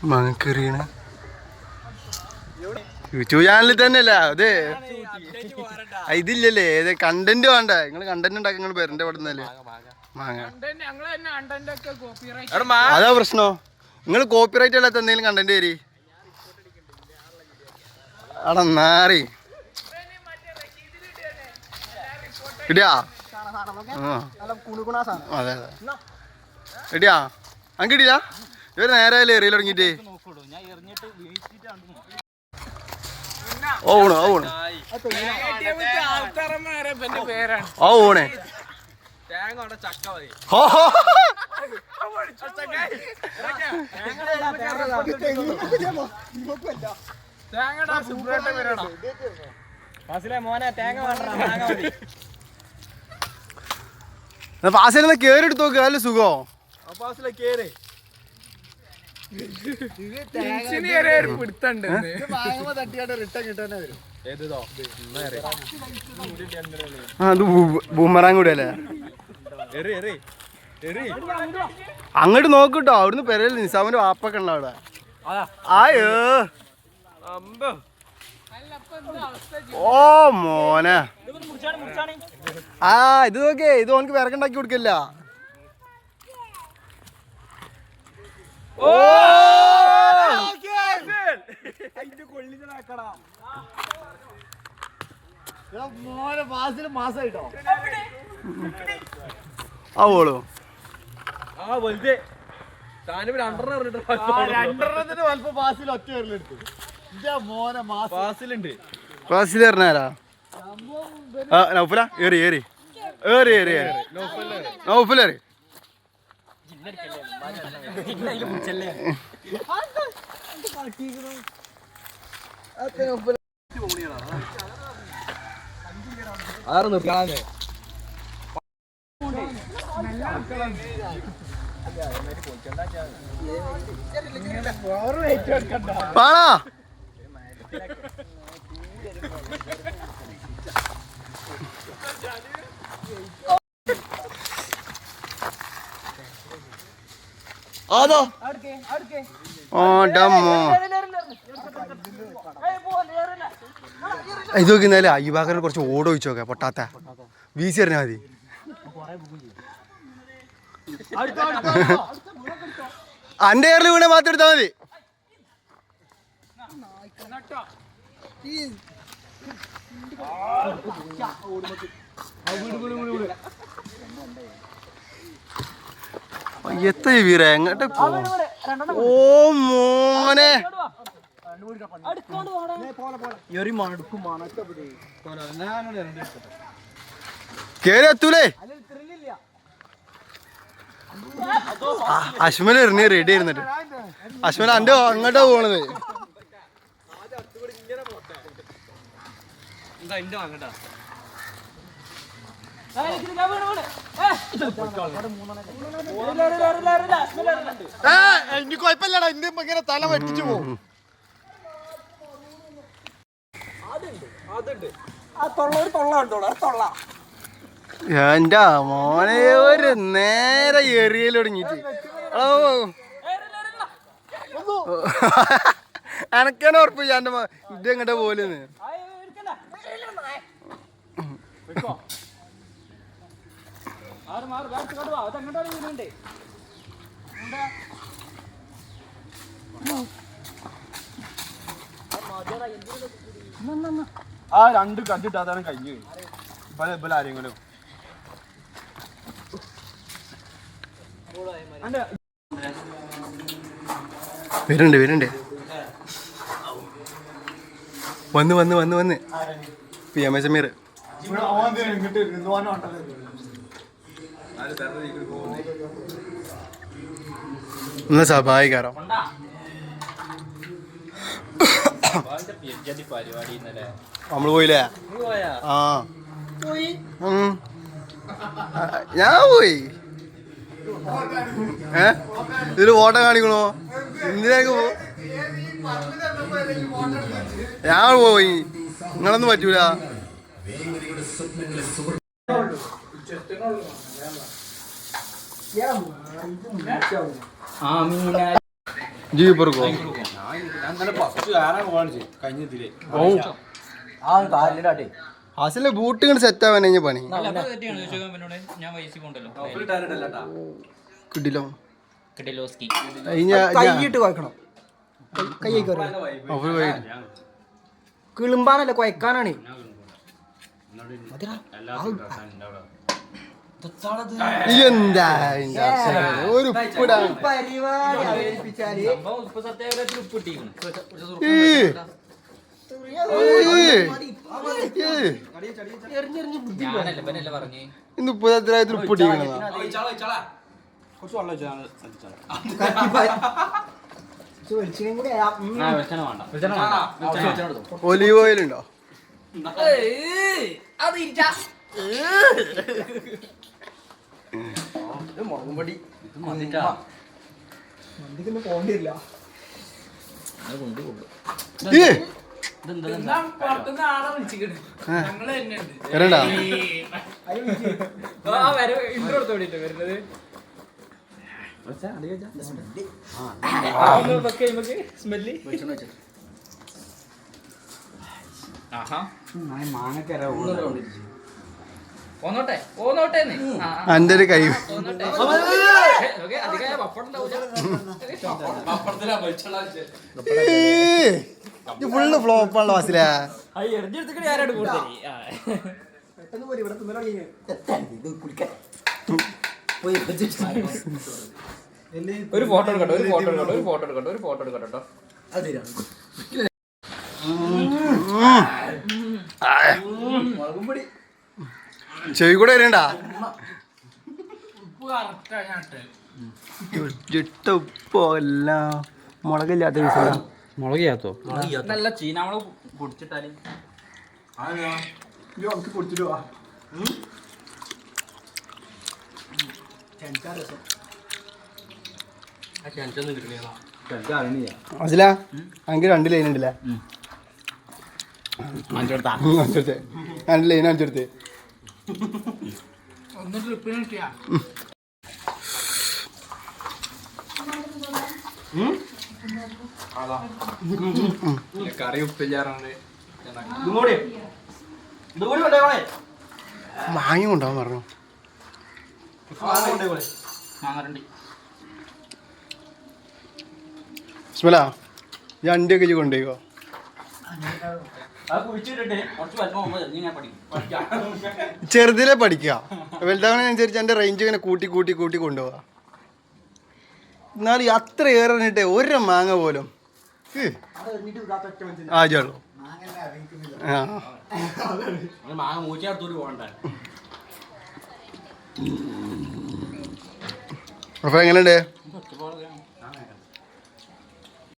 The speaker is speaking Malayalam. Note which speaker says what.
Speaker 1: മാങ്ങക്കറിയാണ് യൂട്യൂബ് ചാനലിൽ തന്നെയല്ല അത് ഇതില്ലല്ലേ ഏത് കണ്ടന്റ് വേണ്ട നിങ്ങൾ കണ്ടന്റ് ഉണ്ടാക്കി നിങ്ങൾ പേരന്റെ അവിടെ നിന്നല്ലേ മാങ്ങ അതാ പ്രശ്നോ നിങ്ങൾ കോപ്പിറൈറ്റ് അല്ലാത്ത എന്തെങ്കിലും കണ്ടന്റ് തരി അവിടെ നാറി ഇടിയാ അതെ അതെ ഇടിയാ അങ്കിടിയാ ഇവര് നേരെ എറിയൽ തുടങ്ങിട്ട് ഓ ഊണ് ഓ ഊണ് ഓ ഊണേ പാസിലെന്ന് കേറി എടുത്ത് നോക്ക് നല്ല സുഖോ കേറി അത് ബൂമറാൻ കൂടിയല്ലേ അങ്ങോട്ട് നോക്കിട്ടോ അവിടുന്ന് പെരയിൽ നിസാമിന്റെ വാപ്പൊക്കെ ഉണ്ടോ അവിടെ ആയോ ഓ മോനെ ആ ഇത് നോക്കിയേ ഇത് ഓനക്ക് വിറകുണ്ടാക്കി കൊടുക്കില്ല ഓ മാസായിട്ടോ ആവോളൂ ഫാസിൽ പറഞ്ഞാരാ നൗഫല ഏറി ഏറി ഏറി ഏറി ഏറി നൗഫലേറി ആറ് നിർത്താനേ പാടാ അതോ ഇത് നോക്കിന്നാലേ അയ്യബാക്കറിന് കുറച്ച് ഓട് ഒഴിച്ചു നോക്കാം പൊട്ടാത്ത വീശി എറിഞ്ഞാൽ മതി അന്റെ ഏറിൽ വീണെ മാത്രം എടുത്താൽ മതി എത്ര വീര എങ്ങോട്ട് ഓ മോനെ കേറി എത്തൂലേ അശ്മല എറിഞ്ഞ് റെഡി ആയിരുന്നിട്ട് അശ്മല അന്റെ അങ്ങോട്ടാ പോണത് എനിക്ക് കുഴപ്പമില്ലടാ ഇന്ന് ഇങ്ങനെ തല വെട്ടിച്ചു പോകും എന്റെ മോനെ ഒരു നേരെ എറിയൽ തുടങ്ങിട്ട് എനക്കന്നെ ഉറപ്പില്ല എന്റെ ഇത് എങ്ങോട്ടാ പോലെന്ന്
Speaker 2: ആ രണ്ട് കണ്ടിട്ടാതാണ് കഴിഞ്ഞു പല ആരെങ്കിലും
Speaker 1: വരുന്നുണ്ട് വരുന്നുണ്ട് വന്ന് വന്ന് വന്ന് വന്ന് പി എം എസ് സമീർ എന്നാ സ്വാഭാവികാരം നമ്മള് പോയില്ലേ ആ ഞാൻ പോയി ഇതില് ഫോട്ടോ കാണിക്കണോ എന്തിനേക്ക് പോ ഞാൻ പോയി നിങ്ങളൊന്നും പറ്റൂല ജീപ്പർക്കോ അസലെ ബൂട്ട് ഇങ്ങനെ സെറ്റ് ആവാൻ കഴിഞ്ഞ പണി കിട്ടില്ലോ
Speaker 3: കൈയിട്ട് കുഴക്കണം കൈ കിളുമ്പാനല്ല കുഴക്കാനാണ്
Speaker 1: എന്താ ഒരു ഉപ്പിടാ ഇന്ന് ഉപ്പത്തിനായിട്ട് ഉപ്പിട്ടിരിക്കണ ഒലീവ് ഓയിൽ ഉണ്ടോ
Speaker 3: മുളകുംപൊടി പോണ്ടില്ല
Speaker 1: എന്റെ ഒരു കൈ ഫുള്ള് ഫ്ലോപ്പാണല്ലോ വാസില
Speaker 3: ഒരു ഫോട്ടോ എടുക്കട്ടോ ഒരു ഫോട്ടോ എടുക്കട്ടോ ഒരു ഫോട്ടോ എടുക്കട്ടോ ഒരു ഫോട്ടോ എടുക്കട്ടോ
Speaker 1: ചെവി കൂടെ വരണ്ട ഇട്ട ഉപ്പല്ല മുളകില്ലാത്ത പീസല്ല
Speaker 3: മുളകിയാത്തോ നല്ല ചീനാമുളക് പൊടിച്ചിട്ടാല്
Speaker 1: അസില എനിക്ക് 2 ലൈൻ ഉണ്ടല്ലേ 2 ലൈൻ അഞ്ചെടുത്ത്
Speaker 2: കറി ഉപ്പില്ലാറുണ്ട്
Speaker 1: മാങ്ങ കൊണ്ടാവാൻ പറഞ്ഞു സ്മല ഈ അണ്ടിയൊക്കെ ഇജ്ജ് കൊണ്ടുപോയിക്കോ ചെറുതിലെ പഠിക്കുക വലുതാവണനുസരിച്ച് എൻ്റെ റേഞ്ച് ഇങ്ങനെ കൂട്ടി കൂട്ടി കൂട്ടി കൊണ്ടുപോവാ എന്നാലും അത്ര ഏറിഞ്ഞിട്ടേ ഒരു മാങ്ങ പോലും ആജുള്ളൂ അപ്പൊ എങ്ങനെയുണ്ട്